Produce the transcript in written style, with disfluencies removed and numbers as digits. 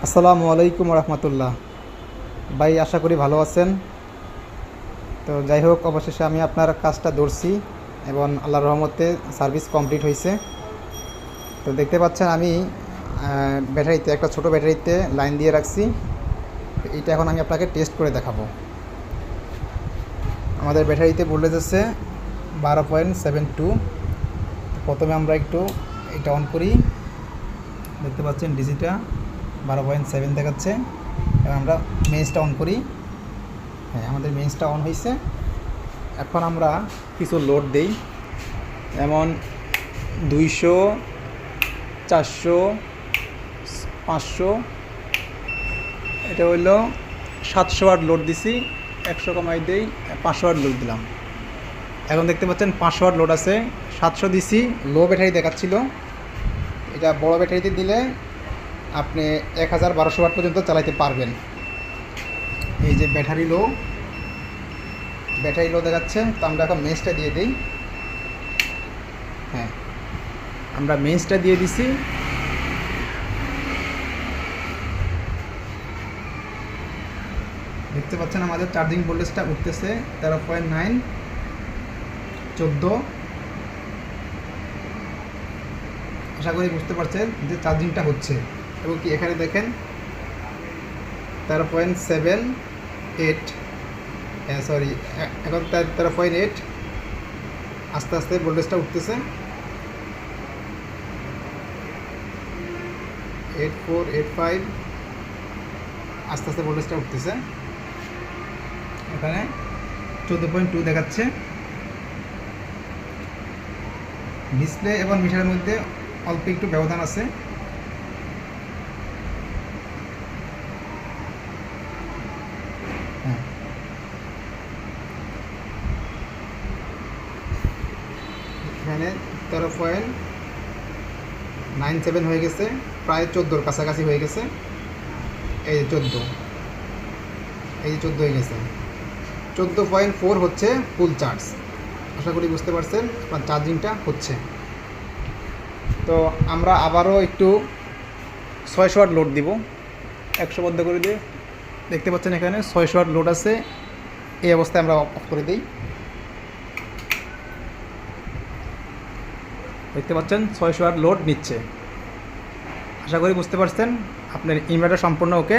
আসসালামু আলাইকুম রহমতুল্লাহ। ভাই, আশা করি ভালো আছেন। তো যাই হোক, অবশেষে আমি আপনার কাজটা ধরছি এবং আল্লাহর রহমতে সার্ভিস কমপ্লিট হয়েছে। তো দেখতে পাচ্ছেন আমি ব্যাটারিতে একটা ছোট ব্যাটারিতে লাইন দিয়ে রাখছি। তো এইটা এখন আমি আপনাকে টেস্ট করে দেখাবো। আমাদের ব্যাটারিতে ভোল্টেজ আছে 12.72। প্রথমে আমরা একটু এটা অন করি। দেখতে পাচ্ছেন ডিজিটা 12.7 দেখাচ্ছে। এবং আমরা মেইনসটা অন করি। হ্যাঁ, আমাদের মেইনসটা অন হয়েছে। এখন আমরা কিছু লোড দেই, যেমন 200, 400, 500। এটা হইলো 700 ওয়াট লোড দিছি। 100 কমাই দেই, 500 ওয়াট লোড দিলাম। এখন দেখতে পাচ্ছেন 500 ওয়াট লোড আছে। 700 দিছি, লো ব্যাটারি দেখাচ্ছিল। এটা বড় ব্যাটারিতে দিলে আপনি 1200 ওয়াট পর্যন্ত চালাতে পারবেন। এই যে ব্যাটারি লো দেখাচ্ছে। তো আমরা এখন মেইনসটা দিয়ে দিই। হ্যাঁ, আমরা মেইনসটা দিয়ে দিছি। দেখতে পাচ্ছেন আমাদের চার্জিং ভোল্টেজটা উঠতেছে 13.9, 14। আশা করি বুঝতে পারছেন যে চার্জিংটা হচ্ছে। এবং কি এখানে দেখেন 13.78, সরি, এখন 13.8। আস্তে আস্তে ভোল্টেজটা উঠতেছে। 84, 85, আস্তে আস্তে ভোল্টেজটা উঠতেছে। এখানে 14.2 দেখাচ্ছে। ডিসপ্লে এবং মিটারের মধ্যে অল্প একটু ব্যবধান আছে। হ্যাঁ, এখানে 13.97 হয়ে গেছে, প্রায় 14-র কাছাকাছি হয়ে গেছে। এই যে 14, এই যে 14 হয়ে গেছে। 14.4 হচ্ছে ফুল চার্জ। আশা করি বুঝতে পারছেন আপনার চার্জিংটা হচ্ছে। তো আমরা আবারও একটু 600 ওয়াট লোড দিব। 100 বন্ধ করে দিয়ে দেখতে পাচ্ছেন এখানে 600 ওয়াট লোড আছে। এই অবস্থায় আমরা অফ করে দিই। দেখতে পাচ্ছেন 600 ওয়াট লোড নিচ্ছে। আশা করি বুঝতে পারছেন। আপনার ইনভার্টার সম্পূর্ণ ওকে।